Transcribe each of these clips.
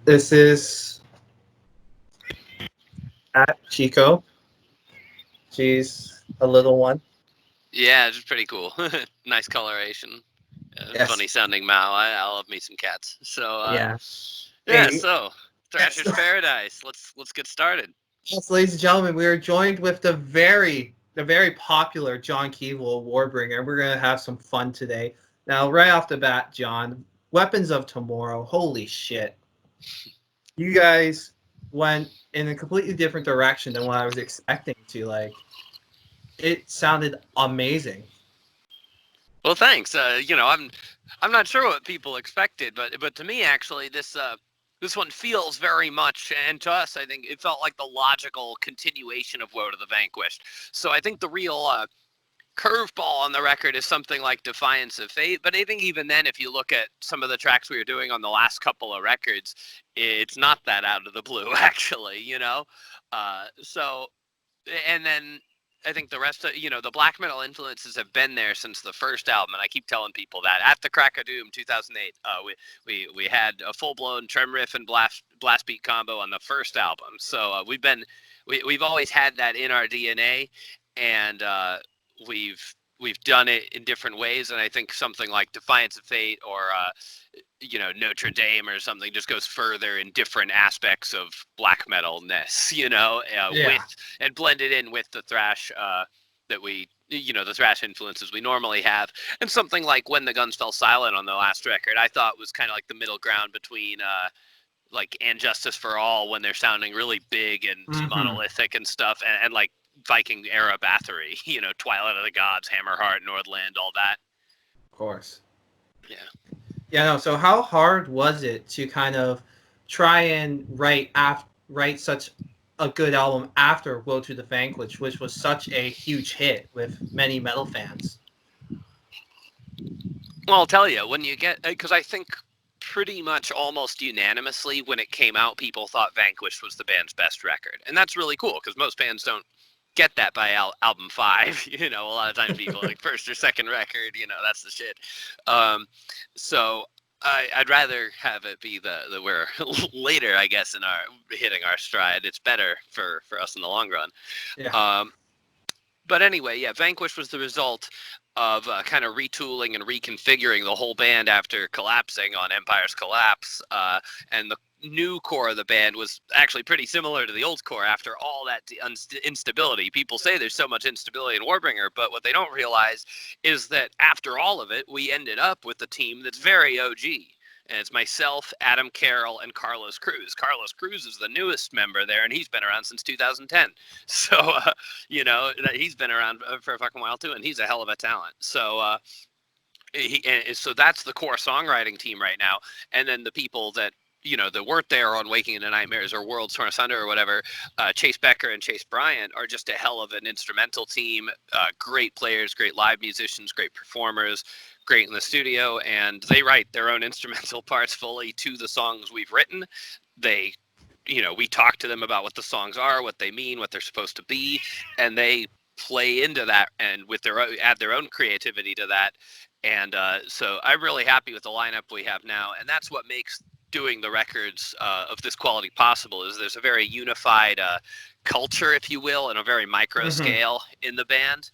This is at Chico. She's a little one. Yeah, it's pretty cool. Nice coloration. Yes. Funny sounding Mao. I love me some cats. So Yeah. yeah. Hey, So yes. Thrashers Paradise. Let's get started. Yes, ladies and gentlemen, we are joined with the very popular John Keevil, Warbringer. We're gonna have some fun today. Now, right off the bat, John, Weapons of Tomorrow. Holy shit! You guys went in a completely different direction than what I was expecting to. Like, it sounded amazing. Well, thanks. I'm not sure what people expected, but to me, actually, this one feels very much, and to us, I think it felt like the logical continuation of Woe to the Vanquished. So I think the real curveball on the record is something like Defiance of Fate. But I think even then, if you look at some of the tracks we were doing on the last couple of records, it's not that out of the blue, actually. So and then I think the rest of the black metal influences have been there since the first album, and I keep telling people that at the Crack of Doom 2008, we had a full blown trem riff and blast beat combo on the first album. So we've always had that in our DNA, and we've done it in different ways. And I think something like Defiance of Fate or Notre Dame or something just goes further in different aspects of black metalness, Yeah. with and blended in with the thrash that the thrash influences we normally have. And something like When the Guns Fell Silent on the last record, I thought was kind of like the middle ground between like And Justice for All, when they're sounding really big and monolithic and stuff, and like Viking era Bathory, Twilight of the Gods, Hammerheart, Nordland, all that. Of course. Yeah. Yeah, no. So how hard was it to kind of try and write such a good album after Woe to the Vanquish, which was such a huge hit with many metal fans? Well, I'll tell you, when you get, because I think pretty much almost unanimously when it came out, people thought Vanquish was the band's best record. And that's really cool because most bands don't get that by album 5. A lot of times people like first or second record, that's the shit. So I'd rather have it be the we're later, I guess, in our hitting our stride. It's better for us in the long run. Yeah. But anyway, yeah, Vanquish was the result of kind of retooling and reconfiguring the whole band after collapsing on Empire's collapse. And the new core of the band was actually pretty similar to the old core after all that instability. People say there's so much instability in Warbringer, but what they don't realize is that after all of it, we ended up with a team that's very OG. And it's myself, Adam Carroll, and Carlos Cruz. Carlos Cruz is the newest member there, and he's been around since 2010. So, he's been around for a fucking while too, and he's a hell of a talent. So, so that's the core songwriting team right now. And then the people that that weren't there on Waking into Nightmares or Worlds Torn Asunder or whatever, Chase Becker and Chase Bryant are just a hell of an instrumental team. Great players, great live musicians, great performers, great in the studio, and they write their own instrumental parts fully to the songs we've written. They, we talk to them about what the songs are, what they mean, what they're supposed to be, and they play into that and add their own creativity to that. And so I'm really happy with the lineup we have now, and that's what makes doing the records of this quality possible. Is there's a very unified culture, if you will, and a very micro scale in the band,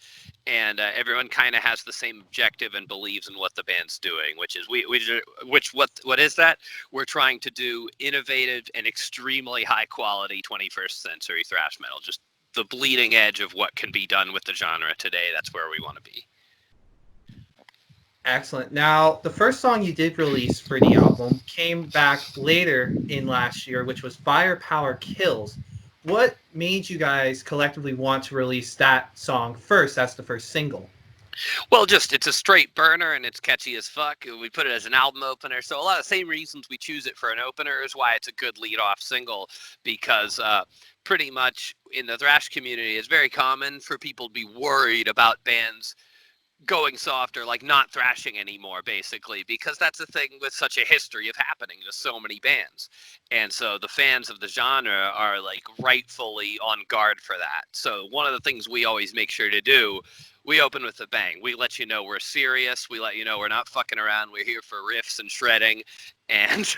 and everyone kind of has the same objective and believes in what the band's doing, which is what is that? We're trying to do innovative and extremely high quality 21st century thrash metal, just the bleeding edge of what can be done with the genre today. That's where we want to be. Excellent. Now, the first song you did release for the album came back later in last year, which was Firepower Kills. What made you guys collectively want to release that song first? That's the first single. Well, it's a straight burner and it's catchy as fuck. We put it as an album opener. So a lot of the same reasons we choose it for an opener is why it's a good lead-off single, because pretty much in the thrash community, it's very common for people to be worried about bands going soft or like not thrashing anymore, basically, because that's a thing with such a history of happening to so many bands. And so the fans of the genre are like rightfully on guard for that. So one of the things we always make sure to do we open with a bang. We let you know we're serious. We let you know we're not fucking around. We're here for riffs and shredding, and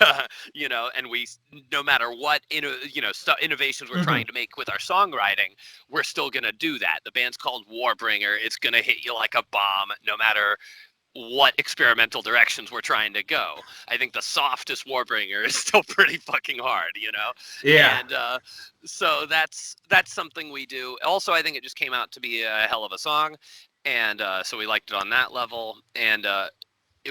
and we, no matter what innovations we're trying to make with our songwriting, we're still gonna do that. The band's called Warbringer. It's gonna hit you like a bomb, no matter what experimental directions we're trying to go. I think the softest Warbringer is still pretty fucking hard, Yeah. And so that's something we do. Also, I think it just came out to be a hell of a song, and so we liked it on that level. And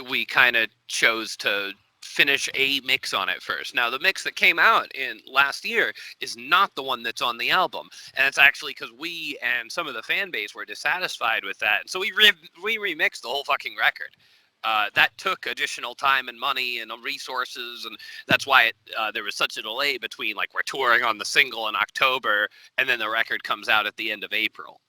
we kind of chose to finish a mix on it first. Now, the mix that came out in last year is not the one that's on the album, and it's actually because we and some of the fan base were dissatisfied with that, and so we remixed the whole fucking record. That took additional time and money and resources, and that's why there was such a delay between, like, we're touring on the single in October and then the record comes out at the end of April.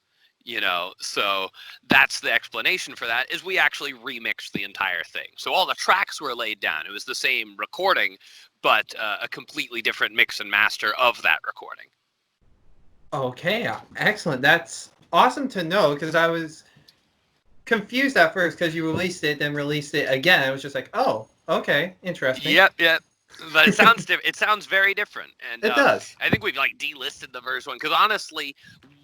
So that's the explanation for that, is we actually remixed the entire thing. So all the tracks were laid down. It was the same recording, but a completely different mix and master of that recording. Okay, excellent. That's awesome to know, because I was confused at first because you released it, then released it again. It was just like, oh, okay, interesting. Yep. But it sounds it sounds very different, and It does. I think we've like delisted the verse one because honestly,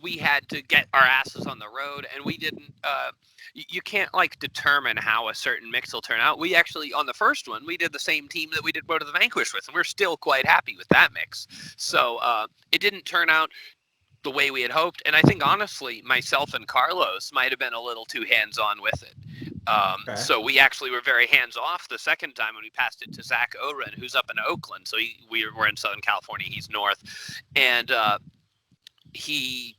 we had to get our asses on the road, and we didn't. You can't like determine how a certain mix will turn out. We actually, on the first one, we did the same team that we did Go to the Vanquish with, and we're still quite happy with that mix. So it didn't turn out the way we had hoped, and I think honestly, myself and Carlos might have been a little too hands-on with it. Okay. So we actually were very hands-off the second time when we passed it to Zach Oren, who's up in Oakland. So we're in Southern California, he's north, and we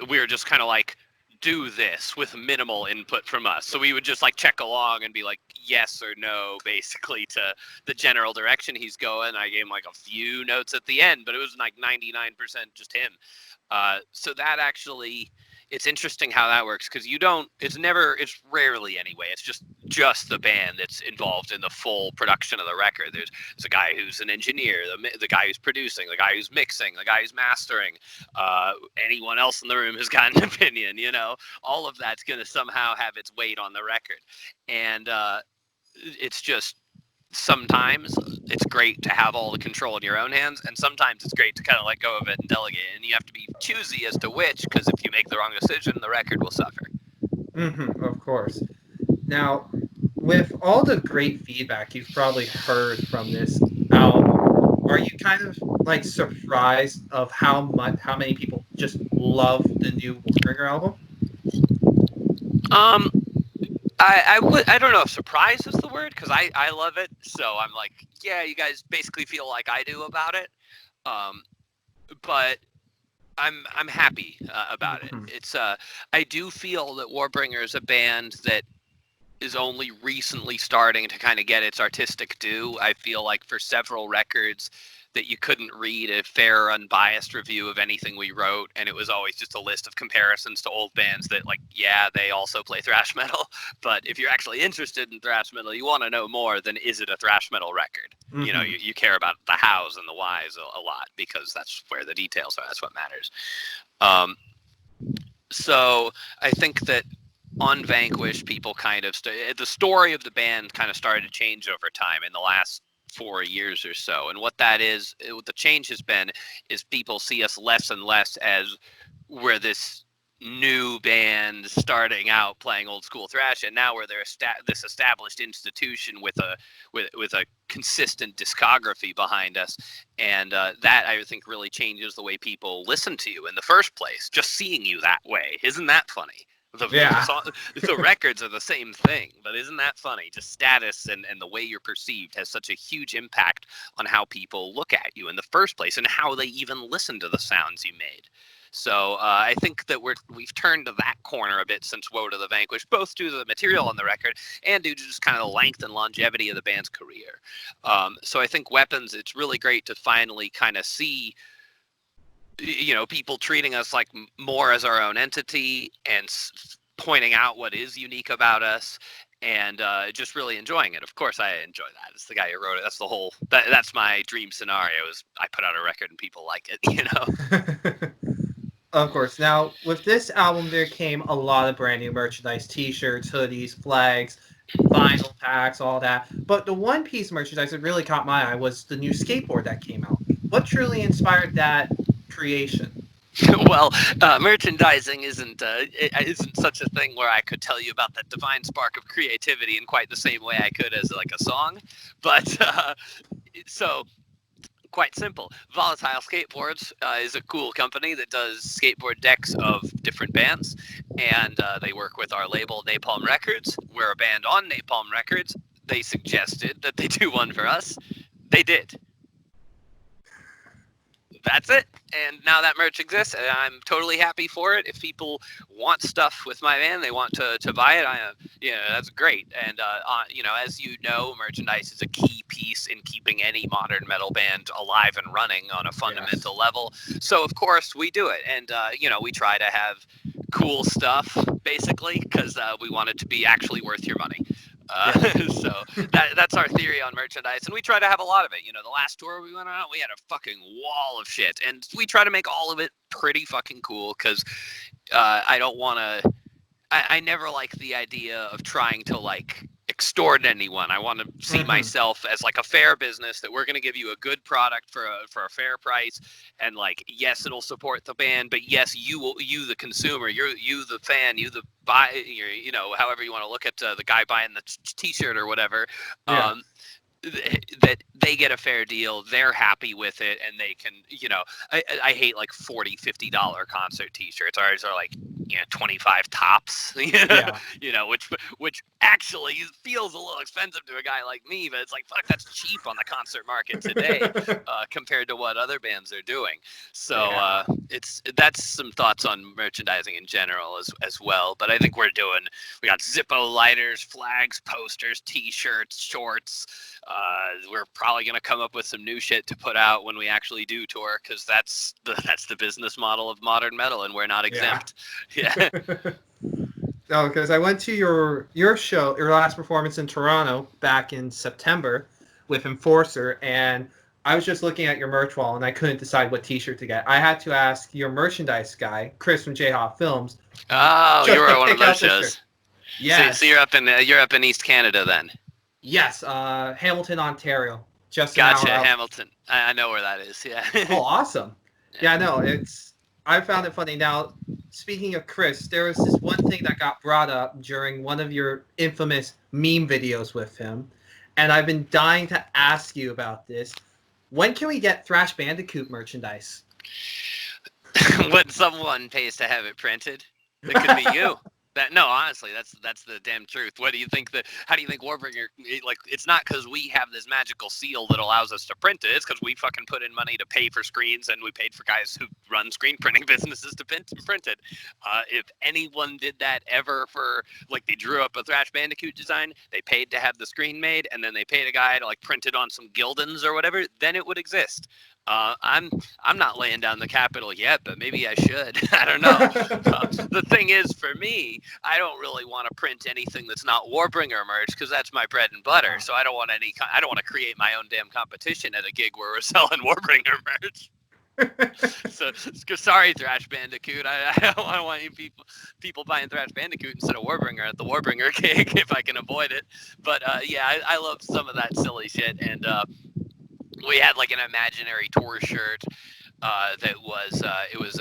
were just kind of like, do this with minimal input from us. So we would just like check along and be like yes or no, basically, to the general direction he's going. I gave him like a few notes at the end, but it was like 99% just him. So that actually, it's interesting how that works, because it's rarely anyway, it's just the band that's involved in the full production of the record. There's a guy who's an engineer, the guy who's producing, the guy who's mixing, the guy who's mastering. Anyone else in the room has got an opinion, all of that's going to somehow have its weight on the record. And it's just, sometimes it's great to have all the control in your own hands, and sometimes it's great to kind of let go of it and delegate, and you have to be choosy as to which, because if you make the wrong decision, the record will suffer. Of course. Now, with all the great feedback you've probably heard from this album, are you kind of like surprised of how many people just love the new Warbringer album? I don't know if surprise is the word, because I love it, so I'm like, yeah, you guys basically feel like I do about it, but I'm happy about it. It's I do feel that Warbringer is a band that is only recently starting to kind of get its artistic due. I feel like for several records that you couldn't read a fair, unbiased review of anything we wrote, and it was always just a list of comparisons to old bands that, like, yeah, they also play thrash metal, but if you're actually interested in thrash metal, you want to know more than is it a thrash metal record. You care about the hows and the whys a lot, because that's where the details are. That's what matters. So I think that on Vanquish, people kind of the story of the band kind of started to change over time in the last 4 years or so, and what the change has been is people see us less and less as we're this new band starting out playing old school thrash, and now we're this established institution with a consistent discography behind us, and that I think really changes the way people listen to you in the first place. Just seeing you that way, isn't that funny? The records are the same thing, but isn't that funny? Just status and the way you're perceived has such a huge impact on how people look at you in the first place, and how they even listen to the sounds you made. So I think that we've turned to that corner a bit since Woe to the Vanquish, both due to the material on the record and due to just kind of the length and longevity of the band's career. So I think Weapons, it's really great to finally kind of see people treating us like more as our own entity, and pointing out what is unique about us, and just really enjoying it. Of course, I enjoy that. It's the guy who wrote it. That's the whole. That's my dream scenario. Is I put out a record and people like it. Of course. Now, with this album, there came a lot of brand new merchandise: T-shirts, hoodies, flags, vinyl packs, all that. But the one piece of merchandise that really caught my eye was the new skateboard that came out. What truly inspired that creation? Well, merchandising isn't such a thing where I could tell you about that divine spark of creativity in quite the same way I could as like a song. But so quite simple. Volatile Skateboards is a cool company that does skateboard decks of different bands, and they work with our label Napalm Records. We're a band on Napalm Records. They suggested that they do one for us. They did. That's it. And now that merch exists, and I'm totally happy for it. If people want stuff with my band, they want to buy it. That's great. And as you know, merchandise is a key piece in keeping any modern metal band alive and running on a fundamental level. So of course we do it, and we try to have cool stuff basically because we want it to be actually worth your money. So that's our theory on merchandise, and we try to have a lot of it. The last tour we went on, we had a fucking wall of shit, and we try to make all of it pretty fucking cool because I don't want to. I never like the idea of trying to like extort anyone. I want to see myself as like a fair business that we're going to give you a good product for a fair price, and like yes, it'll support the band, but yes, you the consumer, you the fan, you the buy, however you want to look at the guy buying the t-shirt or whatever. That they get a fair deal, they're happy with it, and they can, I hate like $40-$50 concert t-shirts. Ours are like 25 tops, which actually feels a little expensive to a guy like me, but it's like, fuck, that's cheap on the concert market today compared to what other bands are doing. So that's some thoughts on merchandising in general as well. But I think we got Zippo lighters, flags, posters, t-shirts, shorts. We're probably going to come up with some new shit to put out when we actually do tour, because that's the business model of modern metal, and we're not exempt. Yeah. No, because I went to your show, your last performance in Toronto back in September with Enforcer, and I was just looking at your merch wall, and I couldn't decide what T-shirt to get. I had to ask your merchandise guy, Chris from J-Hop Films. Oh, you were at one of those shows. Yeah. So you're up in East Canada then. Yes, Hamilton, Ontario. Just gotcha, Hamilton. I know where that is. Yeah. Oh, awesome. Yeah, no, I found it funny. Now, speaking of Chris, there was this one thing that got brought up during one of your infamous meme videos with him, and I've been dying to ask you about this. When can we get Thrash Bandicoot merchandise? When someone pays to have it printed. It could be you. Honestly, that's the damn truth. How do you think Warbringer, it's not because we have this magical seal that allows us to print it. It's because we fucking put in money to pay for screens, and we paid for guys who run screen printing businesses to print it. If anyone did that ever for, like, they drew up a Thrash Bandicoot design, they paid to have the screen made, and then they paid a guy to like print it on some Gildans or whatever, then it would exist. I'm not laying down the capital yet, but maybe I should. I don't know. The thing is, for me, I don't really want to print anything that's not Warbringer merch, because that's my bread and butter. So I don't want to create my own damn competition at a gig where we're selling Warbringer merch. So sorry, Thrash Bandicoot. I don't want you people buying Thrash Bandicoot instead of Warbringer at the Warbringer gig if I can avoid it. But I love some of that silly shit, and we had like an imaginary tour shirt that was it was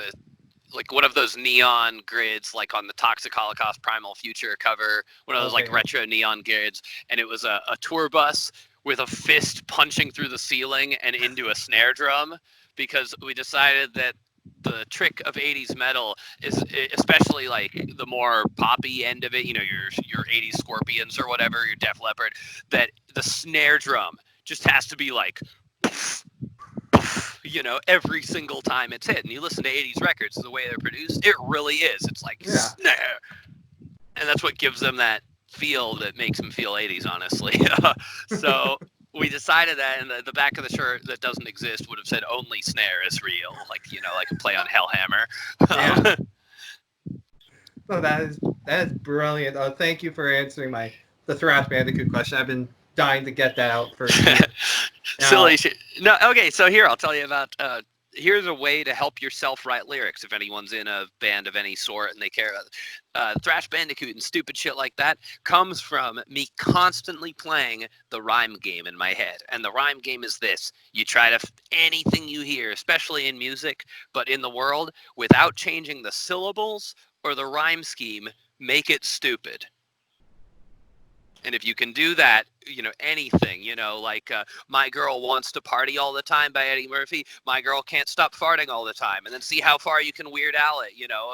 like one of those neon grids, like on the Toxic Holocaust Primal Future cover, one of those like retro neon grids, and it was a tour bus with a fist punching through the ceiling and into a snare drum, because we decided that the trick of 80s metal is, especially like the more poppy end of it, your 80s Scorpions or whatever, your Def Leppard, that the snare drum just has to be like every single time it's hit. And you listen to 80s records, the way they're produced, it really is. It's like snare. And that's what gives them that feel that makes them feel 80s, honestly. So we decided that, and the back of the shirt that doesn't exist would have said only snare is real, like a play on Hellhammer. Yeah. Oh, that is brilliant. Oh, thank you for answering the Thrash Bandicoot question. I've been dying to get that out for you. Silly shit. No, okay, so here I'll tell you about here's a way to help yourself write lyrics if anyone's in a band of any sort and they care about Thrash Bandicoot and stupid shit like that comes from me constantly playing the rhyme game in my head. And the rhyme game is this. You try to anything you hear, especially in music, but in the world, without changing the syllables or the rhyme scheme, make it stupid. And if you can do that, anything, like My Girl Wants to Party All the Time by Eddie Murphy, My Girl Can't Stop Farting All the Time, and then see how far you can Weird Al it,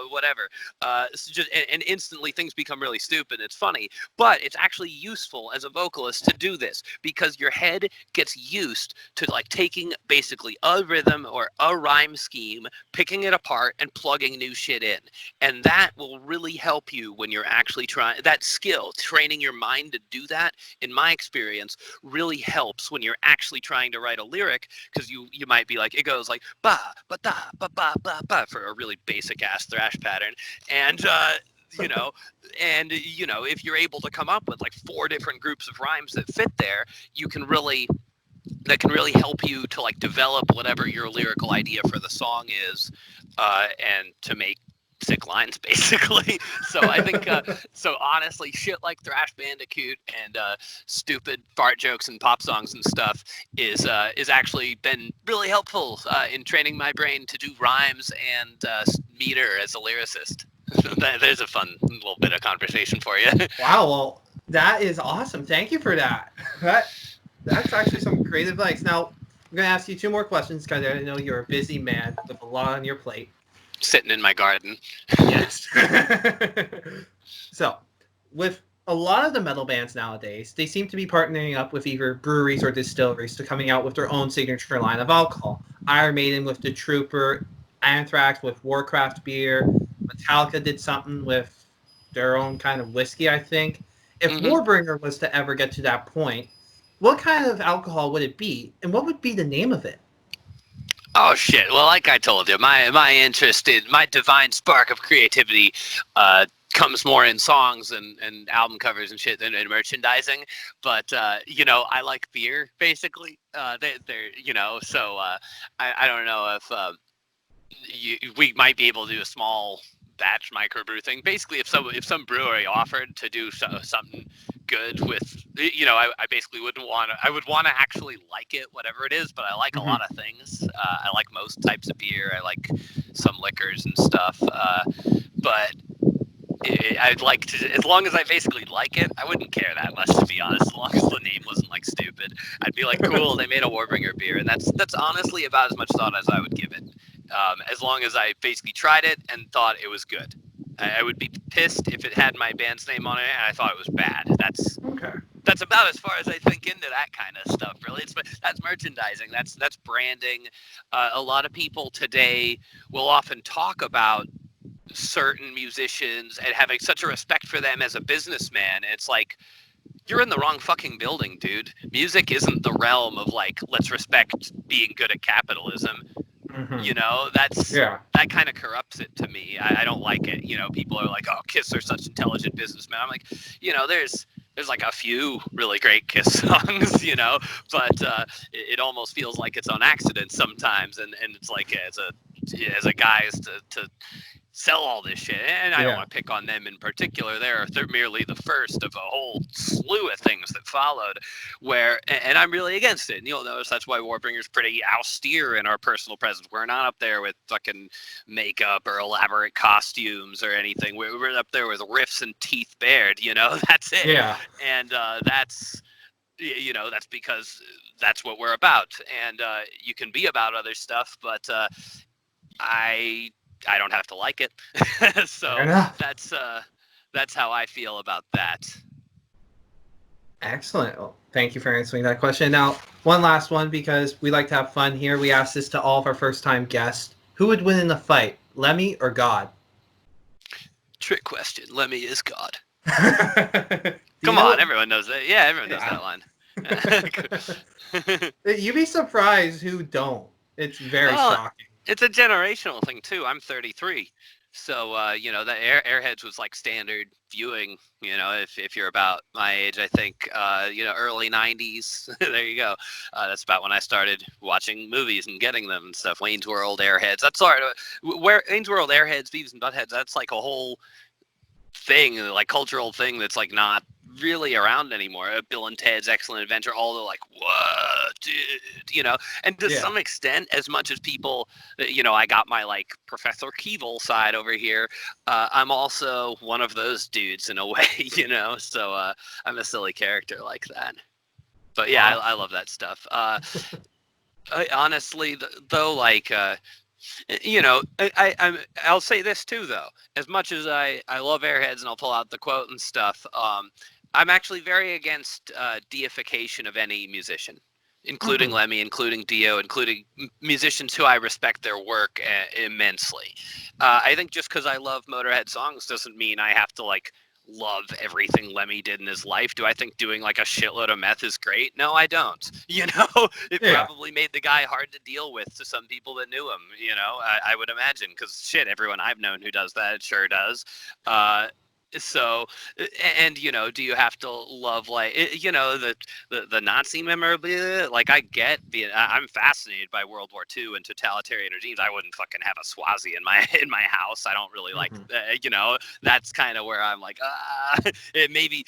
whatever. And instantly things become really stupid. It's funny, but it's actually useful as a vocalist to do this because your head gets used to like taking basically a rhythm or a rhyme scheme, picking it apart and plugging new shit in. And that will really help you when you're actually trying that skill, training your mind to do that. In my experience, really helps when you're actually trying to write a lyric because you might be like, it goes like ba ba da ba ba ba ba for a really basic ass thrash pattern, and if you're able to come up with like 4 different groups of rhymes that fit there, that can really help you to like develop whatever your lyrical idea for the song is, and to make sick lines basically. So I think so honestly shit like Thrash Bandicoot and stupid fart jokes and pop songs and stuff is actually been really helpful in training my brain to do rhymes and meter as a lyricist. There's a fun little bit of conversation for you. Wow, well that is awesome. Thank you for that. That's actually some creative advice. Now I'm gonna ask you 2 more questions because I know you're a busy man with a lot on your plate. Sitting in my garden. Yes. So, with a lot of the metal bands nowadays, they seem to be partnering up with either breweries or distilleries to coming out with their own signature line of alcohol. Iron Maiden with the Trooper, Anthrax with Warcraft beer, Metallica did something with their own kind of whiskey, I think. If Warbringer was to ever get to that point, what kind of alcohol would it be, and what would be the name of it? Oh shit! Well, like I told you, my interest in my divine spark of creativity comes more in songs and album covers and shit than in merchandising. But I like beer basically. They're so I don't know if we might be able to do a small batch microbrew thing. Basically, if some brewery offered to do something good with, I basically wouldn't want to. I would want to actually like it, whatever it is. But I like a lot of things. I like most types of beer. I like some liquors and stuff. But I'd like to, as long as I basically like it, I wouldn't care that much, to be honest. As long as the name wasn't like stupid, I'd be like, cool, they made a Warbringer beer, and that's honestly about as much thought as I would give it. As long as I basically tried it and thought it was good. I would be pissed if it had my band's name on it and I thought it was bad. That's about as far as I think into that kind of stuff, really. That's merchandising. That's branding. A lot of people today will often talk about certain musicians and having such a respect for them as a businessman. It's like, you're in the wrong fucking building, dude. Music isn't the realm of like, let's respect being good at capitalism. That kind of corrupts it to me. I don't like it. People are like, oh, Kiss are such intelligent businessmen. I'm like, there's like a few really great Kiss songs, but it almost feels like it's on accident sometimes. And it's like as a guy to sell all this shit, and I don't want to pick on them in particular. They're merely the first of a whole slew of things that followed, and I'm really against it. And you'll notice that's why Warbringer's pretty austere in our personal presence. We're not up there with fucking makeup or elaborate costumes or anything. We're up there with riffs and teeth bared. That's it. Yeah. And that's because that's what we're about. And you can be about other stuff, but I don't have to like it. So that's how I feel about that. Excellent. Well, thank you for answering that question. Now, one last one, because we like to have fun here. We ask this to all of our first-time guests. Who would win in the fight, Lemmy or God? Trick question. Lemmy is God. Come on, everyone knows that. Yeah, everyone knows that line. You'd be surprised who don't. It's very shocking. It's a generational thing too. I'm 33. So, the Airheads was like standard viewing, if you're about my age, I think, early 90s. There you go. That's about when I started watching movies and getting them and stuff. Wayne's World, Airheads. That's sort of where Wayne's World, Airheads, Beavis and Buttheads, that's like a whole thing, like cultural thing that's like not really around anymore. Bill and Ted's Excellent Adventure, all the like, what, dude, and to some extent, as much as people, I got my like Professor Keevil side over here, I'm also one of those dudes in a way, so I'm a silly character like that. But yeah, I love that stuff. Honestly, though, like, I'll say this too, though. As much as I love Airheads and I'll pull out the quote and stuff, I'm actually very against deification of any musician, including Lemmy, including Dio, including musicians who I respect their work immensely. I think just because I love Motorhead songs doesn't mean I have to like love everything Lemmy did in his life. Do I think doing like a shitload of meth is great? No, I don't. It probably made the guy hard to deal with to some people that knew him. I would imagine, because shit, everyone I've known who does that sure does. So, and do you have to love like the Nazi memorabilia? Like, I get I'm fascinated by World War II and totalitarian regimes. I wouldn't fucking have a Swazi in my house. I don't really like that's kind of where I'm like, maybe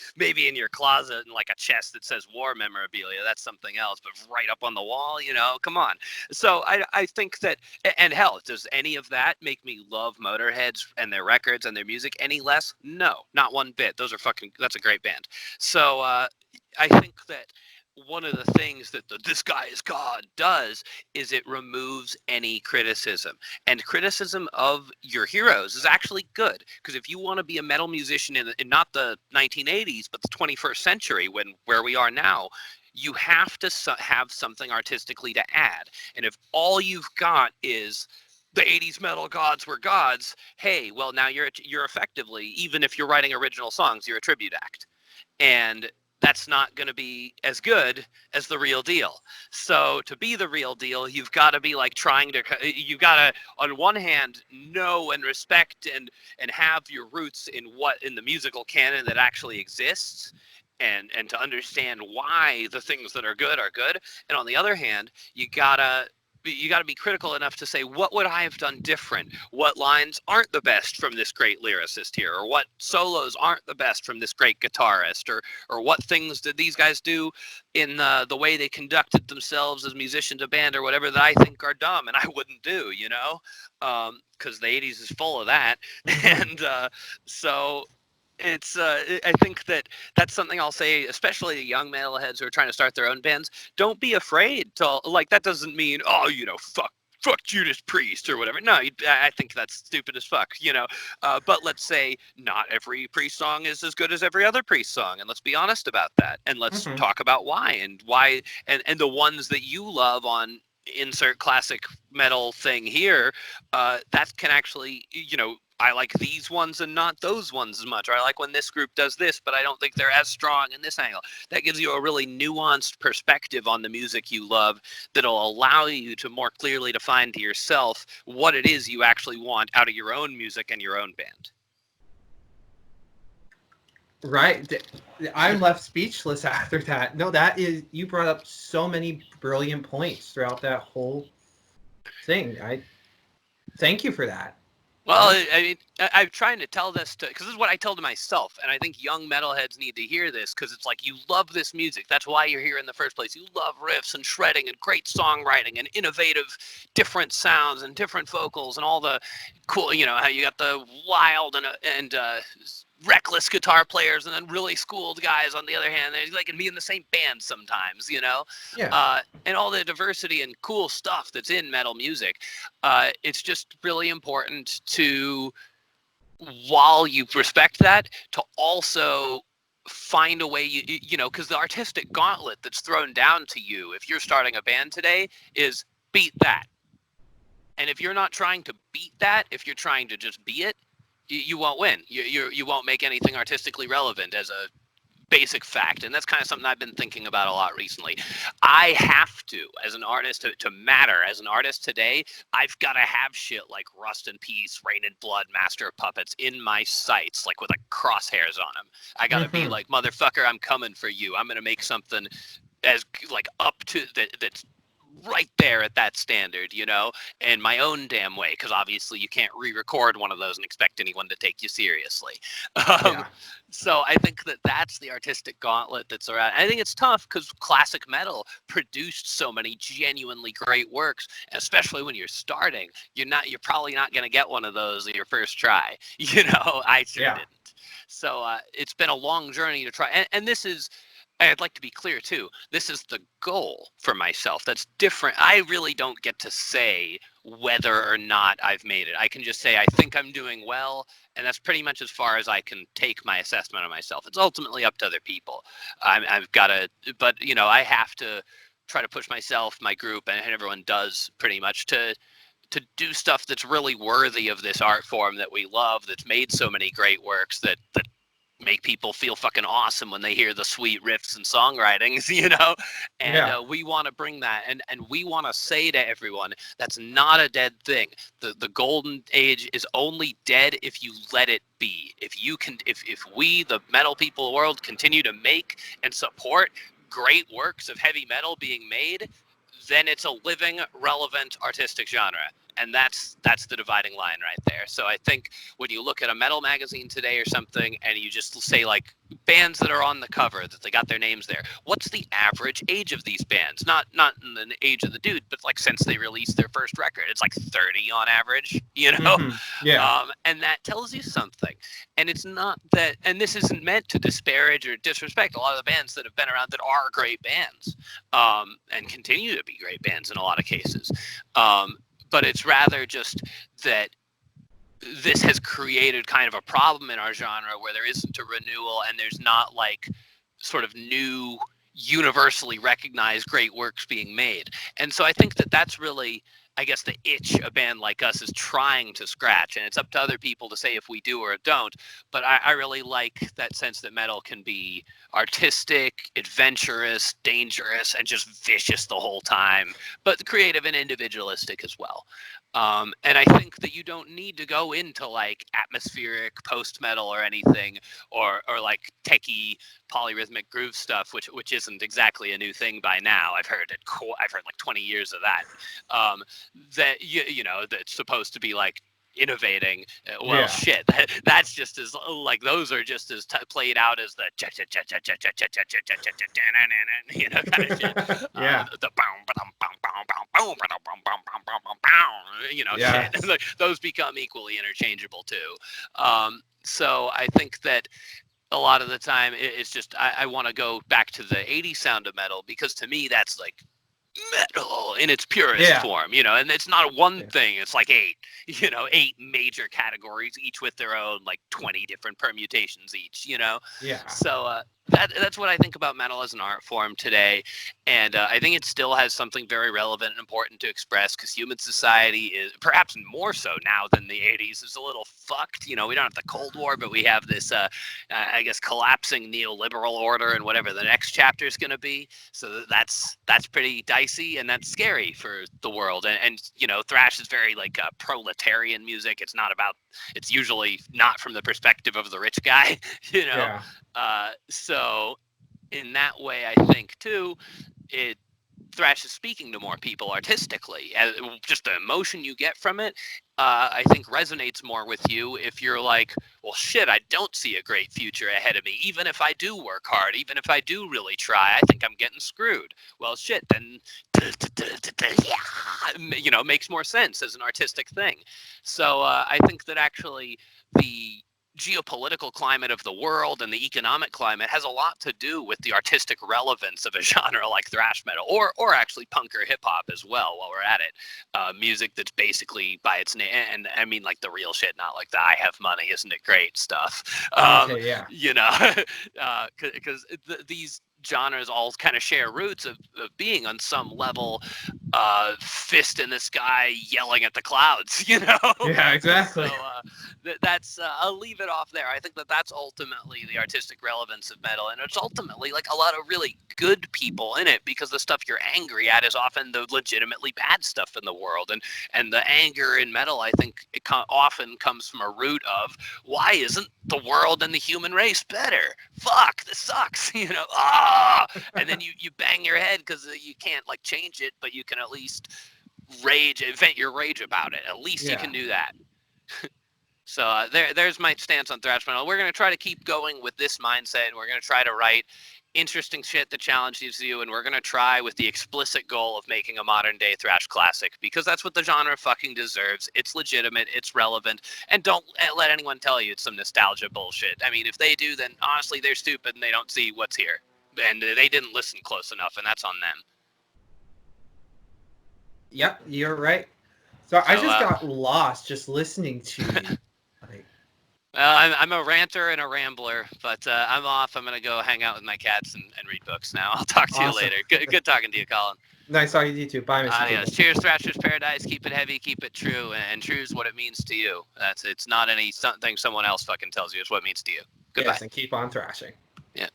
in your closet in like a chest that says war memorabilia, that's something else, but right up on the wall, come on. So I think that, and hell, does any of that make me love Motorheads and their records and their music any less? No, not one bit. That's a great band. So I think that one of the things that This Guy Is God does is it removes any criticism. And criticism of your heroes is actually good, because if you want to be a metal musician in not the 1980s, but the 21st century, where we are now, you have to have something artistically to add. And if all you've got is the 80s metal gods were gods, hey, well, now you're effectively, even if you're writing original songs, you're a tribute act. And that's not going to be as good as the real deal. So to be the real deal, you've got to be like you've got to, on one hand, know and respect and have your roots in the musical canon that actually exists, and to understand why the things that are good. And on the other hand, you gotta be critical enough to say, what would I have done different? What lines aren't the best from this great lyricist here? Or what solos aren't the best from this great guitarist? Or what things did these guys do in the way they conducted themselves as musicians, a band, or whatever, that I think are dumb and I wouldn't do, because the 80s is full of that. And so it's I think that's something I'll say, especially to young metalheads who are trying to start their own bands. Don't be afraid to, like, that doesn't mean, fuck Judas Priest or whatever. No, I think that's stupid as fuck, but let's say not every Priest song is as good as every other Priest song, and let's be honest about that, and let's talk about why and the ones that you love on insert classic metal thing here, that can actually, I like these ones and not those ones as much. Or I like when this group does this, but I don't think they're as strong in this angle. That gives you a really nuanced perspective on the music you love that'll allow you to more clearly define to yourself what it is you actually want out of your own music and your own band. Right. I'm left speechless after that. No, you brought up so many brilliant points throughout that whole thing. I thank you for that. Well, I'm trying to tell this because this is what I tell to myself, and I think young metalheads need to hear this, because it's like, you love this music. That's why you're here in the first place. You love riffs and shredding and great songwriting and innovative, different sounds and different vocals and all the cool, how you got the wild and reckless guitar players, and then really schooled guys on the other hand. They can be in the same band sometimes, Yeah. And all the diversity and cool stuff that's in metal music. It's just really important to, while you respect that, to also find a way, because the artistic gauntlet that's thrown down to you if you're starting a band today is beat that. And if you're not trying to beat that, if you're trying to just be it, you won't win. You won't make anything artistically relevant as a basic fact, and that's kind of something I've been thinking about a lot recently. I have to, as an artist, to matter as an artist today, I've got to have shit like Rust in Peace, Rain and Blood, Master of Puppets in my sights, like with like crosshairs on them. I got to be like, motherfucker, I'm coming for you. I'm going to make something as like up to that's right there at that standard, you know, in my own damn way, because obviously you can't re-record one of those and expect anyone to take you seriously. Yeah. So I think that that's the artistic gauntlet that's around. I think it's tough because classic metal produced so many genuinely great works, especially when you're starting. You're probably not going to get one of those at your first try. You know, I sure didn't. So it's been a long journey to try, and this is. I'd like to be clear too. This is the goal for myself. That's different. I really don't get to say whether or not I've made it. I can just say I think I'm doing well, and that's pretty much as far as I can take my assessment of myself. It's ultimately up to other people. I've got to, but you know, I have to try to push myself, my group, and everyone does pretty much to do stuff that's really worthy of this art form that we love, that's made so many great works that make people feel fucking awesome when they hear the sweet riffs and songwritings, you know? And we want to bring that, and we want to say to everyone, that's not a dead thing. The golden age is only dead if you let it be. If we, the metal people of the world, continue to make and support great works of heavy metal being made, then it's a living, relevant artistic genre. And that's the dividing line right there. So I think when you look at a metal magazine today or something, and you just say like bands that are on the cover, that they got their names there, what's the average age of these bands? Not in the age of the dude, but like since they released their first record, it's like 30 on average, you know? And that tells you something. And it's not that, and this isn't meant to disparage or disrespect a lot of the bands that have been around that are great bands, and continue to be great bands in a lot of cases. But it's rather just that this has created kind of a problem in our genre where there isn't a renewal, and there's not like sort of new universally recognized great works being made. And so I think that that's really, I guess, the itch a band like us is trying to scratch, and it's up to other people to say if we do or don't. But I really like that sense that metal can be artistic, adventurous, dangerous, and just vicious the whole time, but creative and individualistic as well. And I think that you don't need to go into like atmospheric post-metal or anything, or like techie polyrhythmic groove stuff, which isn't exactly a new thing by now. I've heard like 20 years of that. That you know, that's supposed to be like innovating. Shit, that's just as like those are just as played out as the you know, kind of shit. The you know, shit. Those become equally interchangeable too. So I think that a lot of the time it's just I want to go back to the 80s sound of metal, because to me that's like metal in its purest form, you know, and it's not one thing, it's like eight major categories, each with their own like 20 different permutations each, you know. So that's what I think about metal as an art form today, and I think it still has something very relevant and important to express, because human society is, perhaps more so now than the 80s, is a little fucked. You know, we don't have the Cold War, but we have this I guess collapsing neoliberal order and whatever the next chapter is going to be. So that's pretty dicey, and that's scary for the world. And you know, thrash is very like proletarian music. It's usually not from the perspective of the rich guy, you know. So in that way, I think too, thrash is speaking to more people artistically. Just the emotion you get from it, I think resonates more with you if you're like, well, shit, I don't see a great future ahead of me. Even if I do work hard, even if I do really try, I think I'm getting screwed. Well, shit, then, you know, makes more sense as an artistic thing. So I think that actually the geopolitical climate of the world and the economic climate has a lot to do with the artistic relevance of a genre like thrash metal, or actually punk or hip hop as well, while we're at it. Music that's basically by its name, and I mean like the real shit, not like the I have money, isn't it great stuff. You know, because these genres all kind of share roots of being on some level fist in the sky yelling at the clouds, you know? Yeah, exactly. So that's I'll leave it off there. I think that's ultimately the artistic relevance of metal, and it's ultimately like a lot of really good people in it, because the stuff you're angry at is often the legitimately bad stuff in the world, and the anger in metal, I think it often comes from a root of, why isn't the world and the human race better? Fuck, this sucks, you know? And then you bang your head because you can't like change it, but you can at least vent your rage about it. At least you can do that. So there's my stance on thrash metal. We're going to try to keep going with this mindset, and we're going to try to write interesting shit that challenges you, and we're going to try with the explicit goal of making a modern day thrash classic, because that's what the genre fucking deserves. It's legitimate, it's relevant, and don't let anyone tell you it's some nostalgia bullshit. I mean, if they do, then honestly they're stupid and they don't see what's here, and they didn't listen close enough, and that's on them. Yep, you're right. So I just got lost just listening to you. I'm a ranter and a rambler, but I'm off. I'm going to go hang out with my cats and read books now. I'll talk to you later. Good talking to you, Colin. Nice talking to you too. Bye, Mr. Yes. Cheers, Thrashers Paradise. Keep it heavy, keep it true, and true is what it means to you. It's not something someone else fucking tells you. It's what it means to you. Goodbye. Yes, and keep on thrashing. Yeah.